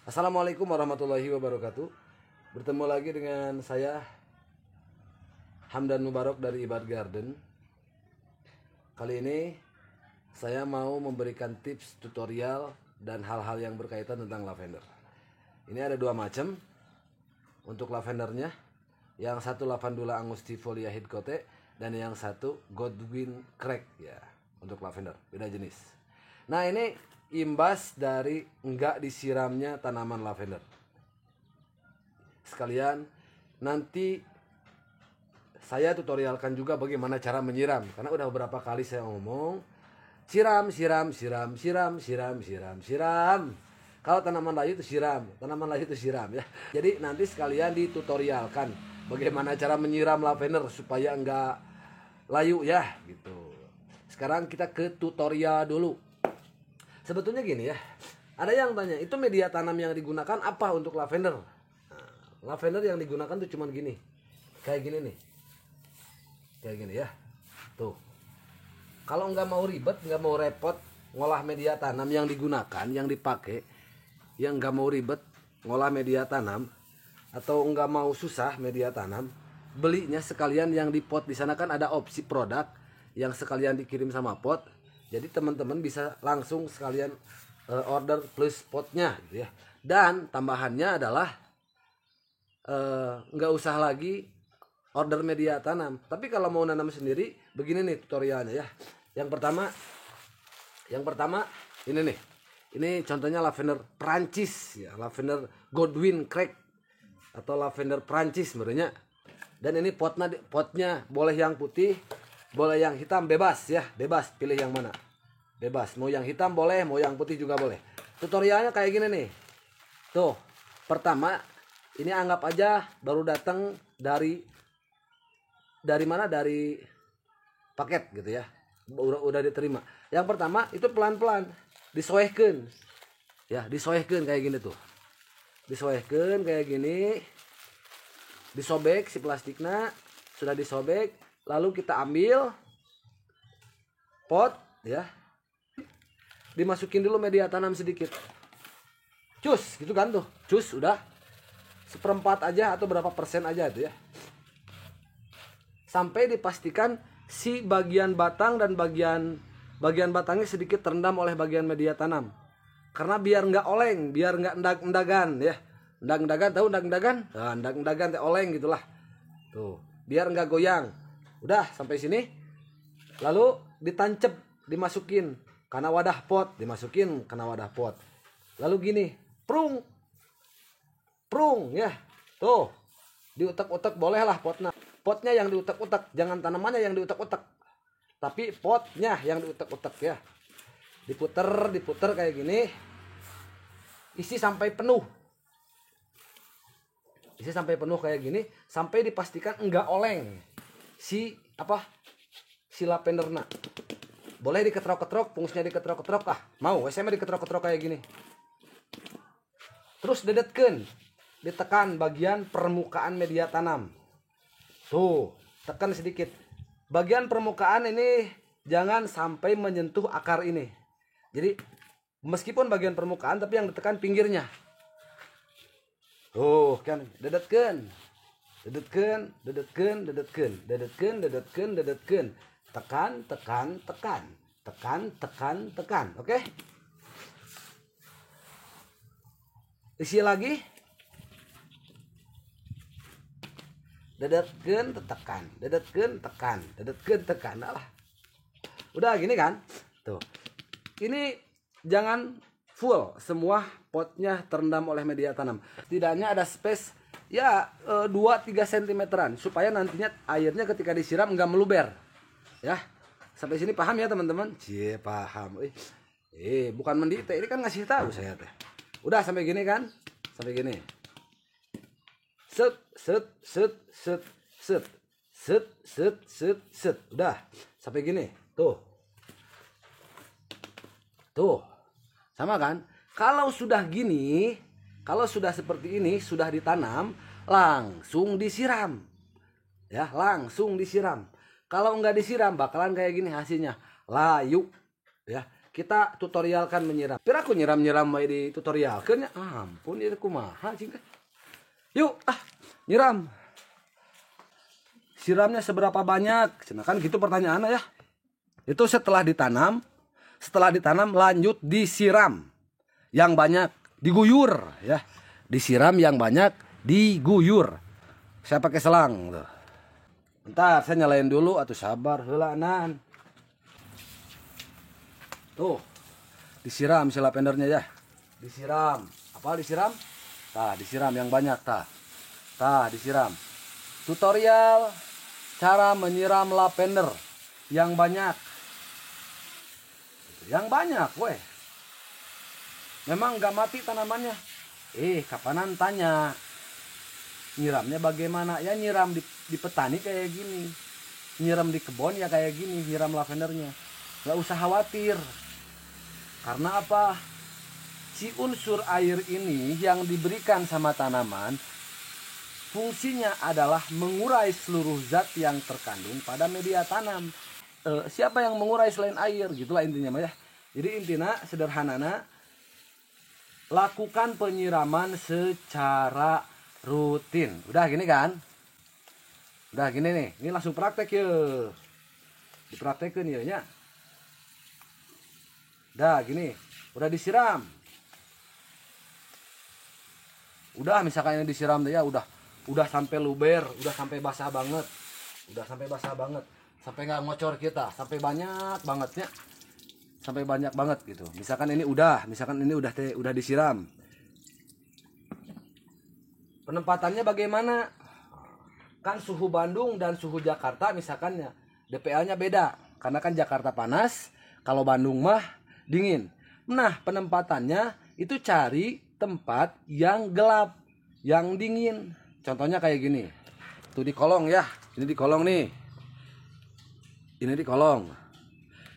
Assalamualaikum warahmatullahi wabarakatuh. Bertemu lagi dengan saya Hamdan Mubarak dari Ibad Garden. Kali ini saya mau memberikan tips tutorial dan hal-hal yang berkaitan tentang lavender. Ini ada dua macam untuk lavendernya. Yang satu Lavandula angustifolia hidcote dan yang satu Godwin Craig ya, untuk lavender, beda jenis. Nah, ini imbas dari enggak disiramnya tanaman lavender. Sekalian nanti saya tutorialkan juga bagaimana cara menyiram, karena udah beberapa kali saya ngomong siram. Kalau tanaman layu itu siram, ya. Jadi nanti sekalian ditutorialkan bagaimana cara menyiram lavender supaya enggak layu ya gitu. Sekarang kita ke tutorial dulu. Sebetulnya gini ya, ada yang tanya, itu media tanam yang digunakan apa untuk lavender? Nah, lavender yang digunakan tuh cuman gini, kayak gini nih, kayak gini ya. Tuh, kalau nggak mau ribet, nggak mau repot ngolah media tanam yang digunakan, yang dipakai, yang nggak mau ribet ngolah media tanam, atau nggak mau susah media tanam, belinya sekalian yang di pot. Di sana kan ada opsi produk yang sekalian dikirim sama pot. Jadi teman-teman bisa langsung sekalian order plus potnya gitu ya. Dan tambahannya adalah nggak usah lagi order media tanam. Tapi kalau mau nanam sendiri, begini nih tutorialnya ya. Yang pertama ini nih. Ini contohnya lavender Prancis ya, lavender Godwin Craig atau lavender Prancis sebenarnya. Dan ini potnya boleh yang putih, boleh yang hitam, bebas ya, bebas pilih yang mana. Bebas, mau yang hitam boleh, mau yang putih juga boleh. Tutorialnya kayak gini nih. Tuh, pertama ini anggap aja baru datang dari mana? Dari paket gitu ya. Udah diterima. Yang pertama itu pelan-pelan disoehkeun. Ya, disoehkeun kayak gini tuh. Disoehkeun kayak gini. Disobek si plastiknya, sudah disobek, lalu kita ambil pot ya. Dimasukin dulu media tanam sedikit. Cus, gitu kan tuh. Cus udah. Seperempat aja atau berapa persen aja itu ya. Sampai dipastikan si bagian batang dan bagian batangnya sedikit terendam oleh bagian media tanam. Karena biar nggak oleng, biar nggak endag-endagan ya. Endag-endagan, tahu endag-endagan? Nah, endag-endagan teh oleng gitulah. Tuh, biar nggak goyang. Udah sampai sini. Lalu ditancep, dimasukin karena wadah pot, dimasukin karena wadah pot. Lalu gini, prung ya. Tuh, diutak-utak bolehlah potnya. Potnya yang diutak-utak, jangan tanamannya yang diutak-utak. Tapi potnya yang diutak-utak ya. Diputer kayak gini. Isi sampai penuh. Isi sampai penuh kayak gini, sampai dipastikan enggak oleng si lavenderna. Boleh diketrok-ketrok, fungsinya diketrok-ketrok mau, SMA diketrok-ketrok kayak gini. Terus dedetkeun, ditekan bagian permukaan media tanam. Tuh, tekan sedikit. Bagian permukaan ini jangan sampai menyentuh akar ini. Jadi meskipun bagian permukaan, tapi yang ditekan pinggirnya. Tuh kan, dedetkeun. Tekan. Oke? Isi lagi. Dedetkeun, tekan. Nah, udah gini kan? Tuh. Ini jangan full semua potnya terendam oleh media tanam. Setidaknya ada space ya 2-3 cm supaya nantinya airnya ketika disiram nggak meluber. Ya. Sampai sini paham ya teman-teman? Cie, paham. Bukan mendikte, ini kan ngasih tahu saya teh. Udah sampai gini kan? Sampai gini. Set. Udah sampai gini. Tuh. Sama kan? Kalau sudah gini, kalau sudah seperti ini, sudah ditanam, langsung disiram. Ya, langsung disiram. Kalau nggak disiram bakalan kayak gini hasilnya. Layu. Ya. kita tutorialkan menyiram. Pira aku nyiram-nyiram bae di tutorialkeun nya. Ampun ieu kumaha cing teh. Yuk, nyiram. Siramnya seberapa banyak? Cenah kan gitu pertanyaannya ya. Itu setelah ditanam lanjut disiram yang banyak, diguyur ya. Disiram yang banyak, diguyur. Saya pakai selang tuh. Bentar, saya nyalain dulu atuh sabar heula nan. Tuh, disiram si lavendernya ya. Disiram. Apa disiram? Tah, disiram yang banyak tah. Tah, disiram. Tutorial cara menyiram lavender yang banyak. Yang banyak, weh. Memang gak mati tanamannya. Kapanan tanya. Nyiramnya bagaimana? Ya nyiram di petani kayak gini. Nyiram di kebun ya kayak gini, nyiram lavendernya. Gak usah khawatir. Karena apa? Si unsur air ini yang diberikan sama tanaman fungsinya adalah mengurai seluruh zat yang terkandung pada media tanam. Siapa yang mengurai selain air? Gitulah intinya mah ya. Jadi intinya sederhanana, lakukan penyiraman secara rutin. Udah gini kan? Udah gini nih. Ini langsung praktek ya. Dipraktekin ya nya. Dah gini, udah disiram. Udah misalkan ini disiram ya, udah sampai luber, udah sampai basah banget. Sampai nggak ngocor kita, sampai banyak bangetnya. Sampai banyak banget gitu. Misalkan ini udah disiram. Penempatannya bagaimana? Kan suhu Bandung dan suhu Jakarta misalkannya DPL-nya beda. Karena kan Jakarta panas, kalau Bandung mah dingin. Nah, penempatannya itu cari tempat yang gelap, yang dingin. Contohnya kayak gini. Tuh di kolong ya. Ini di kolong nih. Ini di kolong.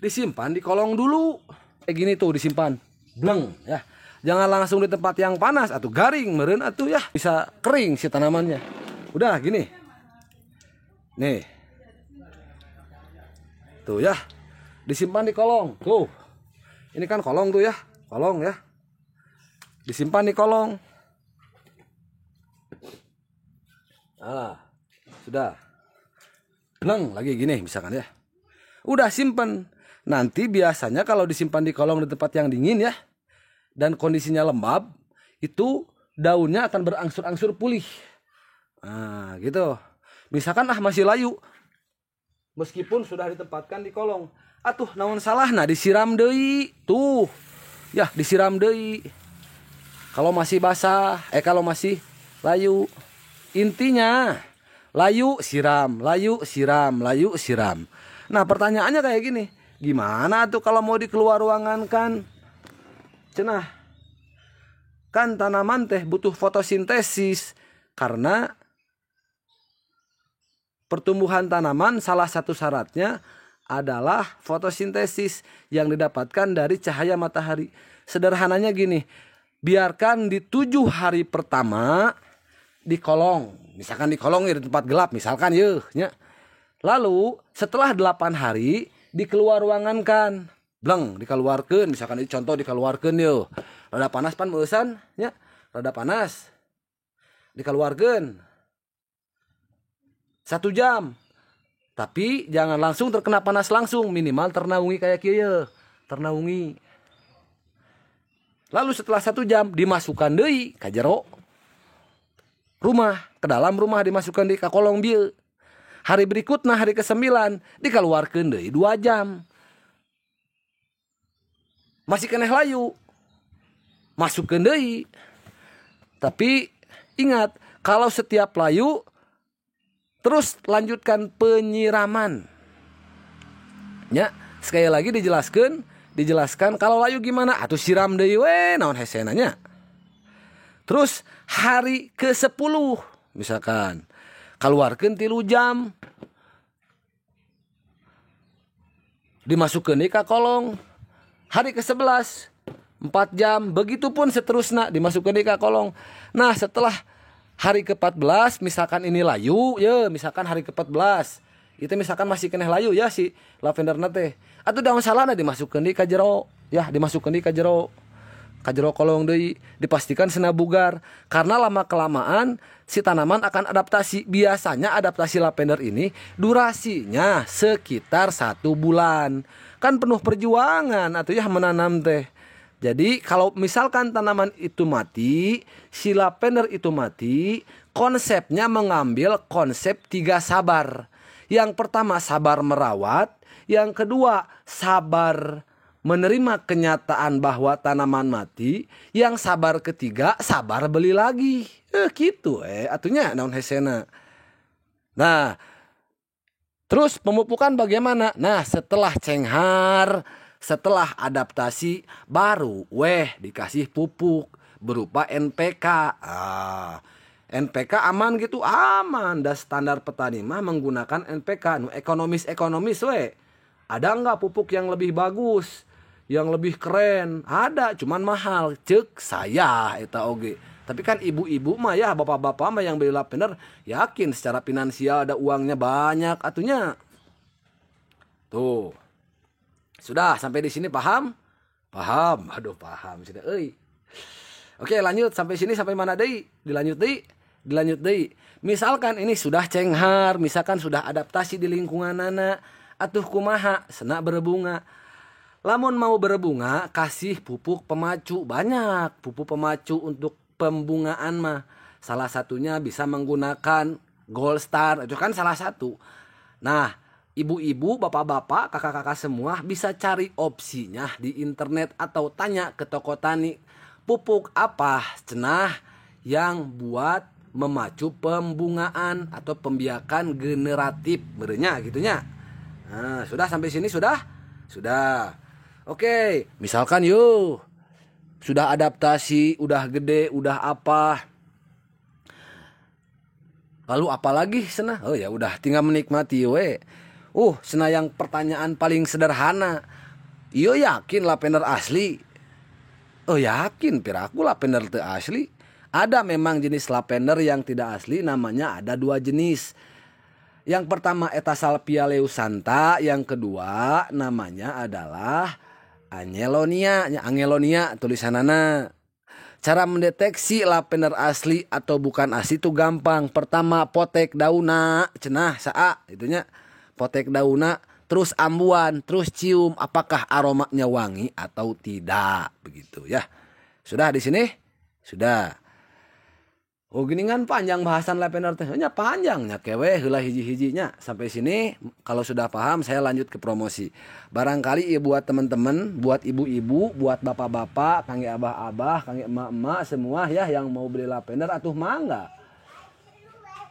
Disimpan di kolong dulu. Kayak gini tuh disimpan. Bleng ya. Jangan langsung di tempat yang panas atau garing meureun atuh ya. Bisa kering si tanamannya. Udah gini. Nih. Tuh ya. Disimpan di kolong. Tuh. Ini kan kolong tuh ya. Kolong ya. Disimpan di kolong. Ah, sudah. Bleng lagi gini misalkan ya. Udah simpen. Nanti biasanya kalau disimpan di kolong di tempat yang dingin ya, dan kondisinya lembab, itu daunnya akan berangsur-angsur pulih. Nah gitu. Misalkan masih layu, meskipun sudah ditempatkan di kolong. Atuh naon salah, nah disiram deui. Tuh ya disiram deui. Kalau masih basah, kalau masih layu. Intinya layu siram, layu siram, layu siram. Nah pertanyaannya kayak gini, gimana tuh kalau mau dikeluar ruangan kan? Cenah, kan tanaman teh butuh fotosintesis. Karena pertumbuhan tanaman salah satu syaratnya adalah fotosintesis yang didapatkan dari cahaya matahari. Sederhananya gini, biarkan di 7 hari pertama di kolong. Misalkan di kolong ya di tempat gelap misalkan ya. Lalu setelah 8 hari dikeluar ruangan kan. Bleng dikeluarkan, misalkan ini contoh dikeluarkan yo. Rada panas pan meusan nya. Rada panas. Dikeluarkan 1 jam. Tapi jangan langsung terkena panas langsung, minimal ternaungi kayak kieu, ternaungi. Lalu setelah 1 jam dimasukkan deui ka jero rumah, ke dalam rumah dimasukkan di ka kolong bieu. Hari berikutnya hari ke-9 dikeluarkeun deui 2 jam. Masih keneh layu. Masukkeun deui. Tapi ingat, kalau setiap layu terus lanjutkan penyiraman. Ya, sekali lagi dijelaskan kalau layu gimana? Atuh siram deui we naon hese nanya. Terus hari ke-10 misalkan keluarkeun 3 jam. Dimasukkeun deui ka kolong. Hari ke-11 4 jam, begitupun seterusnya dimasukkeun deui ka kolong. Nah, setelah hari ke-14 misalkan ini layu ya, misalkan hari ke-14 itu misalkan masih keneh layu ya si lavender teh, atuh daun salana dimasukkeun di ka jero ya dimasukkan di kajero kolong deui, dipastikan sena bugar karena lama kelamaan si tanaman akan adaptasi. Biasanya adaptasi lavender ini durasinya sekitar 1 bulan. Kan penuh perjuangan atau ya menanam teh. Jadi kalau misalkan tanaman itu mati, si lavender itu mati, konsepnya mengambil konsep 3 sabar. Yang pertama sabar merawat, yang kedua sabar menerima kenyataan bahwa tanaman mati, yang sabar ketiga sabar beli lagi. Gitu atunya naon hesena. Nah, terus pemupukan bagaimana? Nah, setelah cenghar, setelah adaptasi baru dikasih pupuk berupa NPK. NPK aman gitu, aman. Dan standar petani mah menggunakan NPK. Ekonomis ada nggak pupuk yang lebih bagus, yang lebih keren? Ada, cuman mahal. Cek saya eta oge. Tapi kan ibu-ibu mah ya, bapak-bapak mah yang beli lavender yakin secara finansial ada uangnya banyak atunya. Tuh. Sudah sampai di sini paham? Paham. Aduh paham sudah euy. Oke, lanjut sampai sini sampai mana deui? Dilanjut deui. Misalkan ini sudah cenghar, misalkan sudah adaptasi di lingkungan anak, atuh kumaha? Sena berbunga. Lamun mau berbunga, kasih pupuk pemacu. Banyak pupuk pemacu untuk pembungaan mah. Salah satunya bisa menggunakan Gold Star, itu kan salah satu. Nah, ibu-ibu, bapak-bapak, kakak-kakak semua bisa cari opsinya di internet atau tanya ke toko tani. Pupuk apa cenah yang buat memacu pembungaan atau pembiakan generatif berenya gitunya. Nah, sudah sampai sini sudah? Sudah. Oke, misalkan yuk sudah adaptasi, udah gede, udah apa. Lalu apa lagi senah? Oh ya udah tinggal menikmati we. Senah yang pertanyaan paling sederhana. Iyo yakin lavender asli? Oh yakin, piraku lavender teu asli. Ada memang jenis lavender yang tidak asli, namanya ada 2 jenis. Yang pertama eta Salvia leucantha, yang kedua namanya adalah Angelonia tulisanana. Cara mendeteksi lavender asli atau bukan asli itu gampang. Pertama potek dauna, cenah saa itunya. Potek dauna, terus ambuan, terus cium apakah aromanya wangi atau tidak, begitu ya. Sudah di sini? Sudah. Geningan panjang bahasan lavender teh. Nya panjangnya kewe heula hiji-hijinya. Sampai sini kalau sudah paham saya lanjut ke promosi. Barangkali ya buat teman-teman, buat ibu-ibu, buat bapak-bapak, kangge abah-abah, kangge emak-emak semua ya yang mau beli lavender atuh mangga.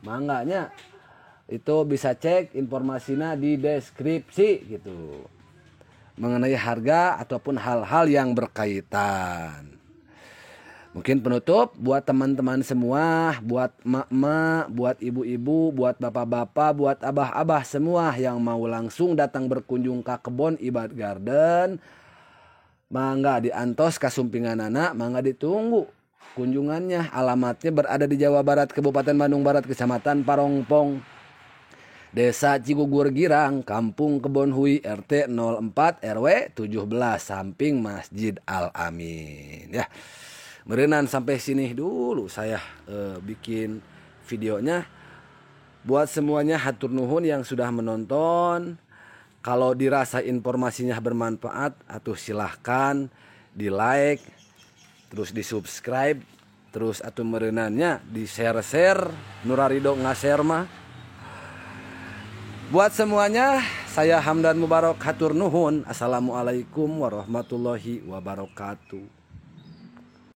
Mangganya itu bisa cek informasinya di deskripsi gitu. Mengenai harga ataupun hal-hal yang berkaitan. Mungkin penutup buat teman-teman semua, buat emak-emak, buat ibu-ibu, buat bapak-bapak, buat abah-abah semua yang mau langsung datang berkunjung ke kebun Ibad Garden. Mangga diantos kasumpinganana, mangga ditunggu kunjungannya. Alamatnya berada di Jawa Barat, Kabupaten Bandung Barat, Kecamatan Parongpong, Desa Cigugur Girang, Kampung Kebon Hui, RT 04 RW 17, samping Masjid Al Amin ya. Merenan sampai sini dulu saya bikin videonya. Buat semuanya hatur nuhun yang sudah menonton. Kalau dirasa informasinya bermanfaat, atuh silahkan di like, terus di subscribe, terus atuh merenannya di share-share. Nurarido ngasher mah. Buat semuanya, saya Hamdan Mubarok hatur nuhun. Assalamualaikum warahmatullahi wabarakatuh.